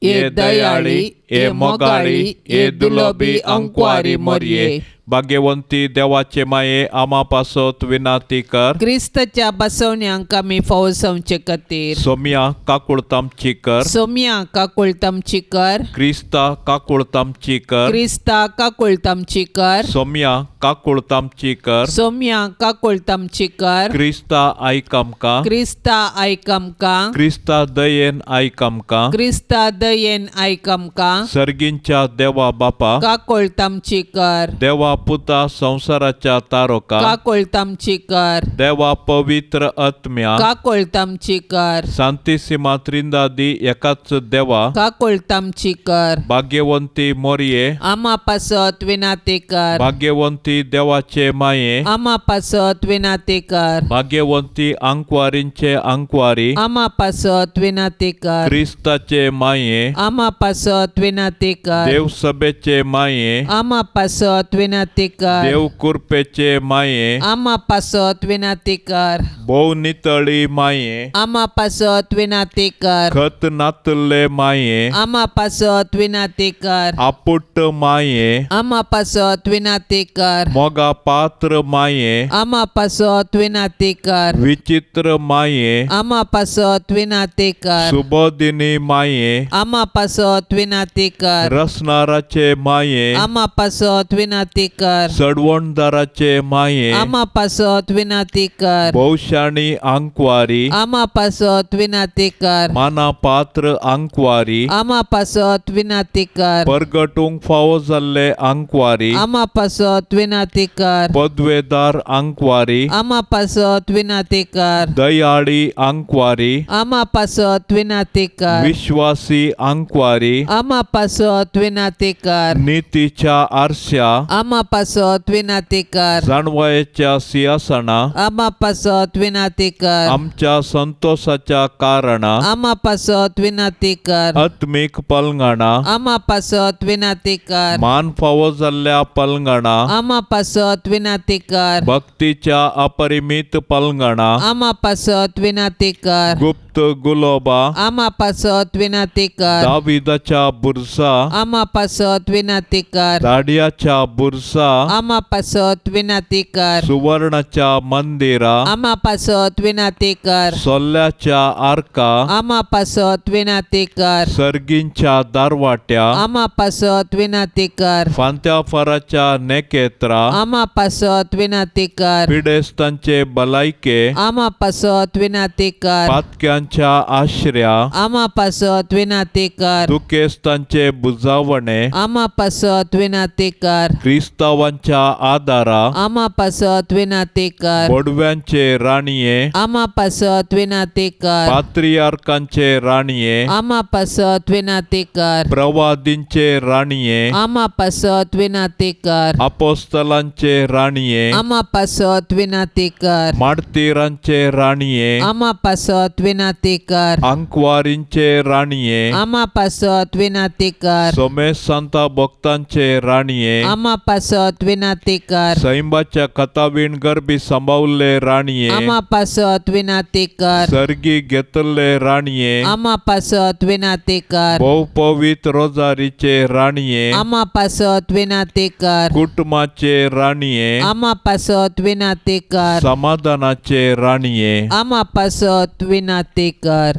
ये दयाळी ये मोगाळी ये दुलोबी अंकवारी मरिये भाग्यवंती देवाचे माये आमा पासत विनाती कर. क्रिस्ताच्या बसवण्यांक आमी फावो संचे खातीर सोम्या काकुळतामची कर. सोम्या काकुळतामची कर. क्रिस्ता काकुळतामची कर. क्रिस्ता काकुळतामची कर. सोम्या काकुळतामची कर. सोम्या काकुळतामची कर. क्रिस्ता आयक आमकां. क्रिस्ता आयक आमकां. क्रिस्ता दयेन आयक आमकां. क्रिस्ता दयेन आयक आमकां. सर्गींच्या देवा बापा काकुळतामची कर. देवा पुता संसाराच्या तारोका काकुळतामची कर. देवा पवित्र आत्म्या काकुळतामची कर. शांतिसिमा त्रिंदादी एकाच देवा काकुळतामची कर. भाग्यवंती मोरये आम्हा पासत विनाती कर. भाग्यवंती देवाचे माये आम्हा पासत विनाती कर. भाग्यवंती अंकवारींचे अंकवारी आम्हा पासत विनाती कर. क्रिस्ताचे माये आम्हा पासत विनाती कर. देव सभेचे माये आम्हा पासत विनाती कर. देव कृपेचे माये आम्हा पासत विनाती कर. भोव नितळी माये आम्हा पासत विनाती कर. खत नातले माये आम्हा पासत विनाती कर. आपुट्ट माये आम्हा पासत विनाती कर. मोगा पात्र माये आम्हा पासत विनाती कर. विचित्र माये आम्हा पासत विनाती कर. सुबोधिनी माये आम्हा पासत विनाती कर. रसनाराचे माये आम्हा पासत विनाती कर. सडवणदाराचे माये आमा पासत विनंती कर. भौशाणी आंकवारी आमा पासत विनंती कर. मानापात्र आंकवारी आमा पासत विनंती कर. परगटूंक फावो जाल्ले आंकवारी आमा पासत विनंती कर. पदवेदार आंकवारी आमा पासत विनंती कर. दयाळी आंकवारी आमा पासत विनंती कर. विश्वासी आंकवारी आमा पासत विनंती कर. नीतीच्या आरशा आमा पासत विनंती कर. जाणवायेच्या सिंहासना आमा पासत विनंती कर. आमच्या संतोषाच्या कारणा आमा पासत विनंती कर. आत्मिक पलंगणा आमा पासत विनंती कर. मान फावो जाल्ल्या पलंगणा आमा पासत विनंती कर. भक्तीच्या अपरिमित पलंगणा आमा पासत विनंती कर. गुप्त गुलोबा आमा पासत विनंती कर. दाविदाच्या बुरसा आमा पासत विनंती कर. दाडियाच्या बुरसा आमा पासत विनंती कर. सुवर्णाच्या मंदिरा आमा पासत विनंती कर. सोल्ल्याच्या आर्का आमा पासत विनंती कर. सर्गींच्या दारवाट्या आमा पासत विनंती कर. फांत्या फराच्या नेकेत्रा आमा पासत विनंती कर. पिडेस्तांचे भलायके आमा पासत विनंती कर. पातक्यांच्या आश्रया आमा पासत विनंती कर. दुखेस्तांचे बुजावणे आमा पासत विनंती कर. क्रिस्तावांच्या आदारा आमा पासत विनंती कर. बोडव्यांचे राणीये आमा पासत विनंती कर. पात्रियार्कांचे राणीये आमा पासत विनंती कर. प्रवादींचे राणीये आमा पासत विनंती कर. अपोस्तलांचे राणीये आमा पासत विनंती कर. मार्तिरांचे राणीये आमा पासत विनंती कर. अंकवारींचे राणीये आमा पासत विनंती कर. सोमेश सांता भक्तांचे राणीये आमा पासत विनंती कर. सैंबाच्या कथावीण गरबी सांभाळले राणीये आमा पासत विनंती कर. सर्गी घेतले राणीये आमा पासत विनंती कर. बहुपवित रोजारीचे राणीये आमा पासत विनंती कर. कुटुंबाचे राणीये आमा पासत विनंती कर. समाधानाचे राणीये आमा पासत विनंती कर.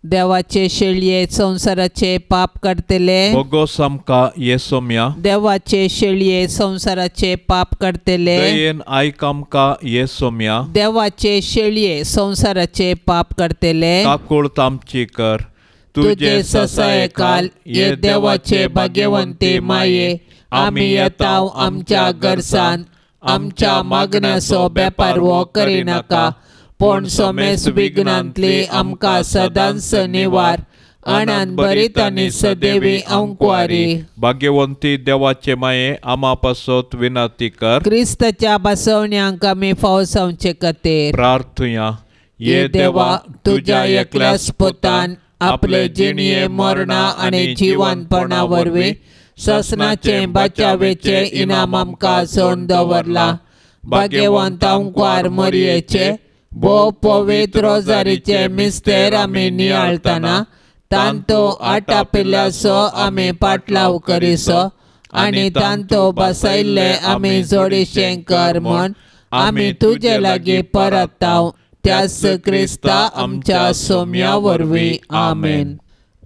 देवाचे शेळये संसाराचे पाप काढतेले. बोगोस आमका येसोम्या देवाचे शेळये संसाराचे पाप काढतेले. दयेन आयक आमका येसोम्या देवाचे शेळये संसाराचे पाप काढतेले. काकुळत आमची कर तुझे ससाय काल ये देवाचे भाग्यवंते माये. आम्ही येताव आमच्या गरसान आमच्या मागण्याचो बेपार वो करिनाका. पण सोमेस विघ्नांतली आमकां सदांच निवार. आनंद भरीत आनी सदैवी अंकुवारी. भाग्यवंती देवाचे माये आमा पासत विनंती कर. क्रिस्ताच्या बसवण्यांक आमी फावसावचे खातीर प्रार्थुया. ये देवा तुझ्या एकल्याच पुतान आपले जिणये मरणा आनी जिवंतपणा वरवीं ससनाचे बचावेचे इनाम आमकां सोडून दवरला. भाग्यवंत अंकुवार मरयेचे भोव पवित्र रोजारीचे मिस्तेर आमी नियाळतना तांतो आटापिल्ल्याचो आमी पाटलाव करिसो. आनी तांतो बसयल्ले आमी जोडिशें कर म्हूण आमी तुजे लागीं परताव. त्याच क्रिस्ता आमच्या सोम्या वरवीं. आमेन.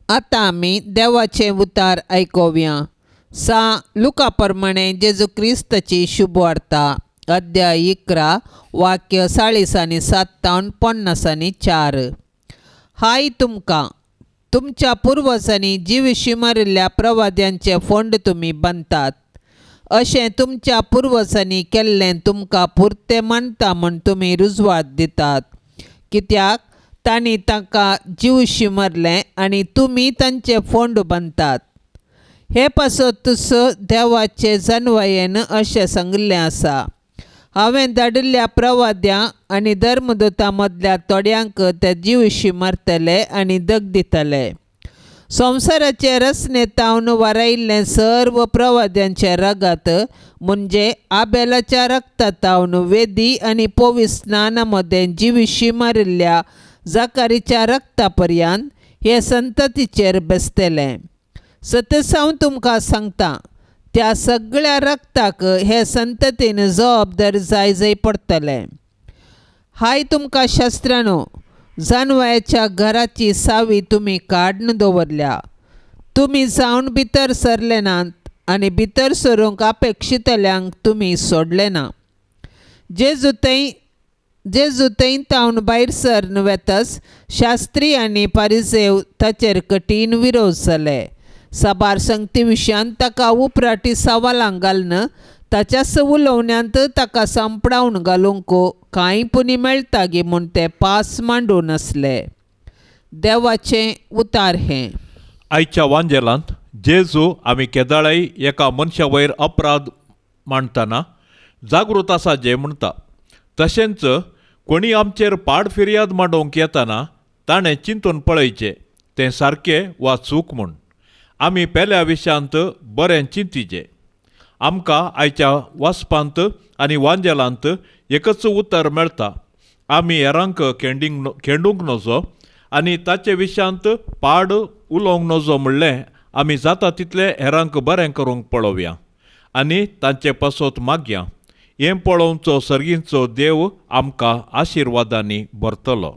आतां आमी देवाचें उतार आयकोवया. लुका प्रमाणे जेजू क्रिस्ताची शुभ वार्ता अध्याय 11 वाक्य 40 आनी 7 आनी 50 आनी 4. हाय तुमकां तुमच्या पुर्वजांनी जिविशी मारिल्ल्या प्रवाद्यांचे फोंड तुमी बांदतात. अशें तुमच्या पुर्वजांनी केल्लें तुमकां पुर्तें मानता म्हूण तुमी रुजवात दितात. कित्याक तांणी तांकां जिवशी मारलें आनी तुमी तांचे फोंड बांदतात. हे पासत देवाचे जानवायेन अशें सांगिल्लें आसा. हांवें धाडिल्ल्या प्रवाद्यां आनी धर्मदुतां मदल्या थोड्यांक ते जिवशी मारतले आनी दग दितले. संवसाराचे रचनेतावन वारायिल्लें सर्व प्रवाद्यांचे रगत म्हणजे आबेलाच्या रक्तातावन वेदी आनी पवित्र स्नाना मदें जिविशी मारिल्ल्या जाकारीच्या रक्ता पर्यंत हे संततीचेर बेसतलें. सतत हांव तुमकां सांगता त्या सगळ्या रक्ताक हे संततीन जबाबदार जाय पडटलें. हाय तुमकां शास्त्रांनो जानवायाच्या घराची सावी तुमी काडून दवरल्या. तुमी जावन भितर सरले नात आनी भितर सरूंक अपेक्षितल्यांक तुमी सोडले ना. जेजू थंय तावन भायर सरन वेतस शास्त्री आनी फारिसेव ताचेर कठीण विरोध जाले. साबार संगती विशयान ताका उपराटी सवालां घालन ताच्या उलोवण्यांत ताका सांपडावन घालूंक कांय पुनी मेळटागी म्हूण ते पास मांडून आसले. देवाचें उतार हें. आयच्या वांजेलांत जेजू आमी केदाळाय एका मनशा वयर अपराध मांडटना जागृत आसा जें म्हणटा. तशेंच कोणी आमचेर पाड फिर्याद मांडोवंक येतना ताणें चिंतून पळयचें तें सारकें वा चूक म्हूण. आमी पेल्या विशयांत बरें चिंतिचें. आमकां आयच्या वाचपांत आनी वांजेलांत एकच उतर मेळटा. आमी हेरांक खेंडूंक नजो आनी ताचे विशयांत पाड उलोवंक नजो म्हणलें आमी जाता तितलें हेरांक बरें करूंक पळोवया आनी तांचे पासत मागया. हें पळोवचो सर्गींचो देव आमकां आशिर्वादांनी भरतलो.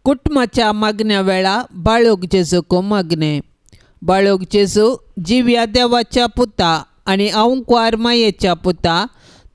कुटुंबाच्या मागण्या वेळा बाळोक जेजूक मागणें. बाळोक जेजू, जिव्या देवाच्या पुता आनी अवंक्वार मायेच्या पुता,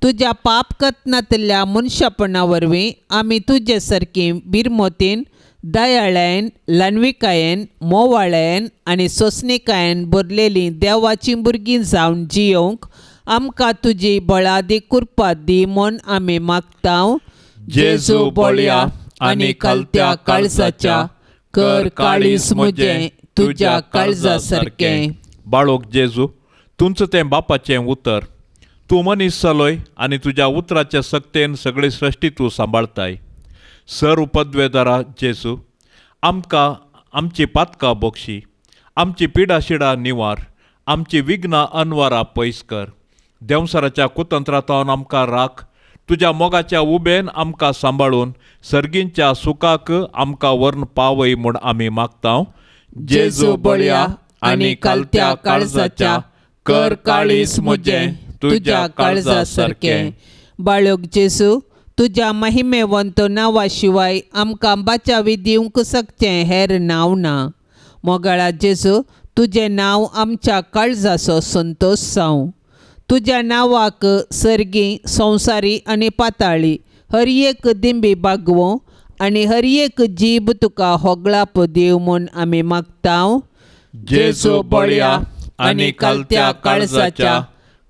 तुज्या पाप कथनांतल्या मनशापणा वरवीं आमी तुजे सारकी बिरमोतीन, दयाळेन, ल्हानविकायेन, मोवाळेन आनी सोंसणिकायेन भरलेलीं देवाचीं भुरगीं जावन जियोंक आमकां तुजी बळादी कृपा दी म्हूण आमी मागतांव. जेजू बोळ्या आनी कलत्या काळजाच्या कर काळीज म्हजें तुज्या काळजा सारकें. बाळोक जेजू, तुमचें तें बापाचें उतर. तूं मनीस जालोय आनी तुज्या उतराचे सक्तेन सगळी सृश्टी तूं सांबाळताय. उपद्वेदारा जेजू, आमकां आमची पातकां बक्षी, आमची पिडाशिडां निवार, आमची विघ्नां अनवरां पयस कर. देंवसराच्या कुतंत्रांतल्यान आमकां राख. तुज्या मोगाच्या उबेन आमकां सांबाळून सर्गींच्या सुखाक आमकां व्हरून पावय म्हूण आमी मागतांव. जेजू बोळ्या आनी कलत्या काळजाच्या कर काळीज म्हजें तुज्या काळजा सारकें. बाळोक जेजू, तुज्या महिमेवंत नांवा शिवाय आमकां बाचावी दिवंक शकचें हेर नांव ना. मोगाळा जेजू, तुजें नांव आमच्या काळजाचो संतोश जावं. तुज्या नांवाक सर्गी, संवसारी आनी पाताळी हर एक दिंबी बागवो आनी हर एक जीब तुका होगळाप दिव म्हूण आमी मागतांव. जेजू बोळ्या आनी कलत्या काळजाच्या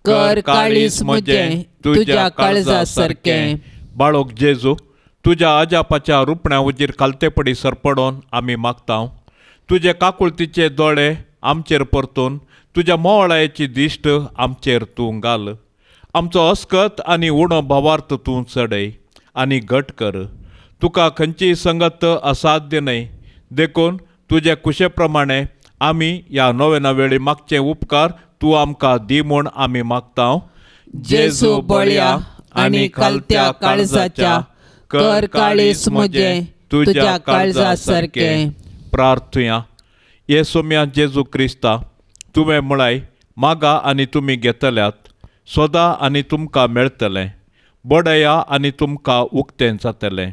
कर काळीज म्हजें तुज्या काळजा सारकें. बाळोक जेजू, तुज्या अजापाच्या रुपण्या उजीर कालतेपडी सरपडोवन आमी मागतांव. तुजे काकुळतीचे दोळे आमचेर परतून तुज्या मोवाळायेची दिश्ट आमचेर तूं घाल. आमचो अस्कत आनी उणो भावार्थ तूं चडय आनी घट कर. तुका खंयचीय संगत असाध्य न्हय देखून तुजे कुशे प्रमाणे आमी ह्या नव्या वेळी मागचे उपकार तूं आमकां दी म्हूण आमी मागतांव. जेजू बोळ्या आनी कलत्या काळजाच्या कर काळीज म्हजें तुज्या काळजा सारकें. प्रार्थुया. हे सोम्या जेजू क्रिस्ता, तुवें म्हळाय मागा आनी तुमी घेतल्यात, सोदा आनी तुमकां मेळटलें, बडया आनी तुमकां उक्तें जातलें.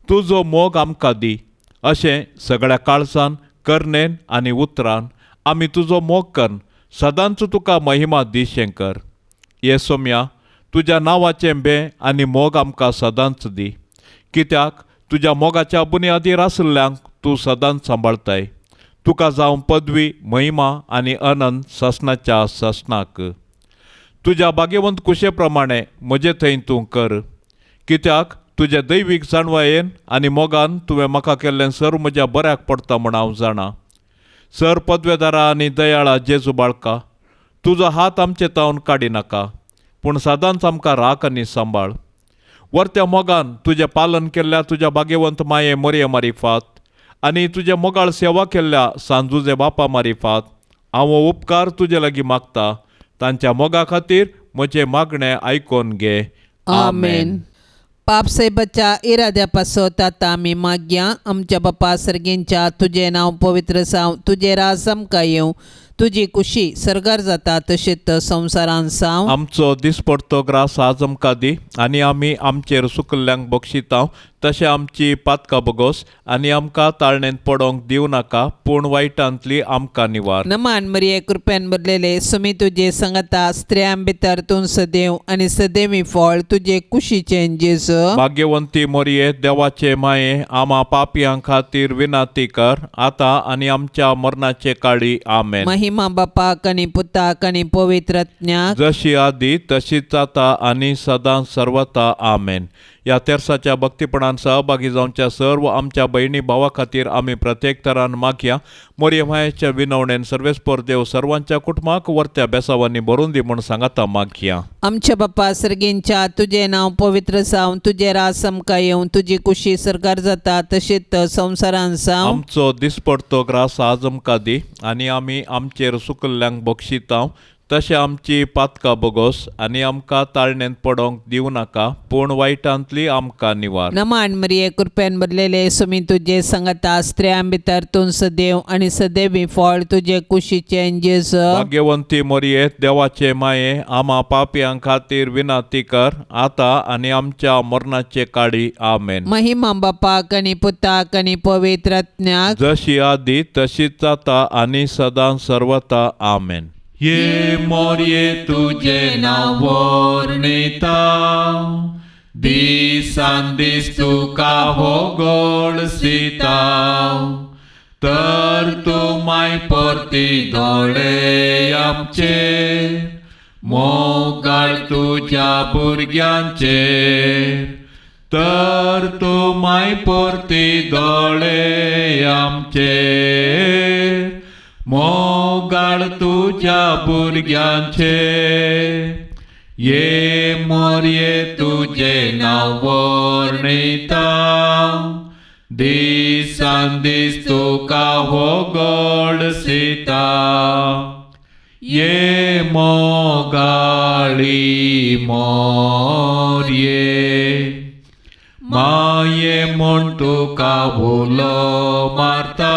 तुजो मोग आमकां दी. अशें सगळ्या काळजान, करनेन आनी उतरान आमी तुजो मोग करन सदांच तुका महिमा दिशें कर. हे सोम्या, तुज्या नांवाचें बें आनी मोग आमकां सदांच दी. कित्याक तुज्या मोगाच्या बुनयादीर आसल्ल्यांक तूं सदांच सांबाळताय. तुका जावं पदवी, महिमा आनी आनंद ससनाच्या ससनाक. तुज्या भाग्यवंत कुशे प्रमाणे म्हजे थंय तूं कर. कित्याक तुज्या दैवीक जाणवायेन आनी मोगान तुवें म्हाका केल्लें सर म्हज्या बऱ्याक पडटा म्हूण हांव जाणा. सर पदवेदारा आनी दयाळा जेजू बाळका, तुजो हात आमचे तावन काडी नाका, पूण सदांच आमकां राख आनी सांबाळ. वर्त्या मोगान तुजें पालन केल्ल्या तुज्या भाग्यवंत माये मोरये मारिफात आनी तुजे मोगाळ सेवा केल्ल्या सांजुजे बापा मारिफात हांव हो उपकार तुजे लागीं मागता. तांच्या मोगा खातीर म्हजें मागणें आयकोन घे. आमेन. पापसाहेबाच्या इराद्या पासत आतां आमी मागया. आमच्या बापा सर्गेंच्या तुजें नांव पवित्र जावं, तुजें राज आमकां येवं, तुजी कुशी सरगार जाता तशेंच संवसारान साव आमचो दिसपडतो ग्रास आज आमकां दी आनी आमी आमचेर सुकल्ल्यांक बक्षितांव तशें आमची पातकां बगोस आनी आमकां ताळणेंत पडोंक दिवं नाका पूण वायटांतली आमकां निवार. नमान मरिये कृपेन भरलेले सुमी तुजे संगता स्त्रियां भितर तूं सदैव आनी सदैवी फळ तुजे कुशीचें जेजू. भाग्यवंती मोरये देवाचे माये आमा पापयां खातीर विनाती कर आतां आनी आमच्या मरणाचे काळी आमेन. महिमा बापाक आनी पुताक आनी पवित्र आत्म्याक जशी आदी तशीच आता आनी सदां सर्वता आमेन. ह्या तेर्साच्या भक्तीपणान सहभागी जावच्या सर्व आमच्या भयणी भावा खातीर आमी प्रत्येक तरान मागया. मोरये मायेच्या विनवणेन सर्वेस्पर देव सर्वांच्या कुटुंबाक वर्त्या बेसावांनी भरून दी म्हूण सांगाता मागया. आमच्या बाप्पा सर्गेंच्या तुझे नांव पवित्र जावं तुझे रास आमकां येवं तुजी कुशी सरकार जाता तशेंच संवसारान साव आमचो दिसपडतो ग्रास आज आमकां दी आनी आमी आमचेर सुकल्ल्यांक बक्षितांव तशें आमची पातकां बगोस आनी आमकां ताळणेंत पडोंक दिवं नाका पूण वायटांतली आमकां निवार. नमान मरिये कृपेन भरलेले सुमी तुजे संगता स्त्रियां भितर तूं सदैव आनी सदैवी फळ तुजे कुशीचें जेजू. भाग्यवंती मोरये देवाचे माये आमा पापयां खातीर विनाती कर आतां आनी आमच्या मरणाचे काळी आमेन. महिमा बापाक आनी पुताक आनी पवित्र आत्म्याक जशी आदी तशीच आता आनी सदां सर्वता आमेन. ये मोरये तुझे नांव वर्णिता दिसान दीस तुका होगोळसिता तर तूं माय परती दोळे आमचेर मोगाळ तुज्या भुरग्यांचेर तर तूं माय परती दोळे आमचेर मोगाळ तुज्या भुरग्यांचे. ये मोरये तुझे नांव वर्णिता दिसान दीस तुका होगोळसिता ये मोगाळी मोरये माये म्हूण तुका उलो मारता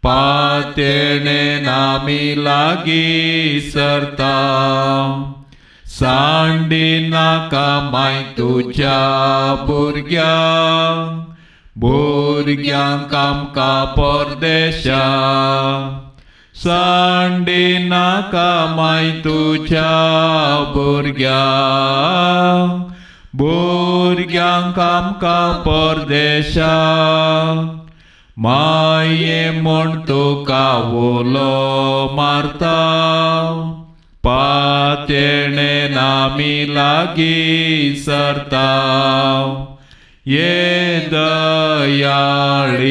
पातेणे नामी लागी सरता सांडी नाका माय तुज्या भुरग्यांक आमकां परदेशा सांडी नाका माय तुज्या भुरग्यांक आमकां परदेशा माये म्हूण तुका उलो मारता पातेणे नामी लागी सरता ये दयाळी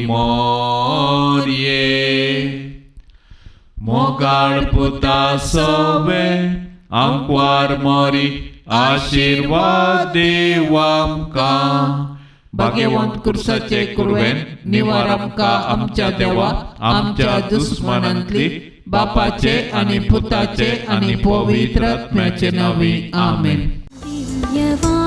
मोरये मोगाळ पुता सोबे आमकां मोरी आशीर्वाद देव आमकां. भाग्यवंत कुर्साचे कुरवेन निवार आमकां आमच्या देवा आमच्या दुस्मनांतली बापाचे आनी पुताचे आनी पवित्र आत्म्याचे नांवी आमेन. दिव्यवाणी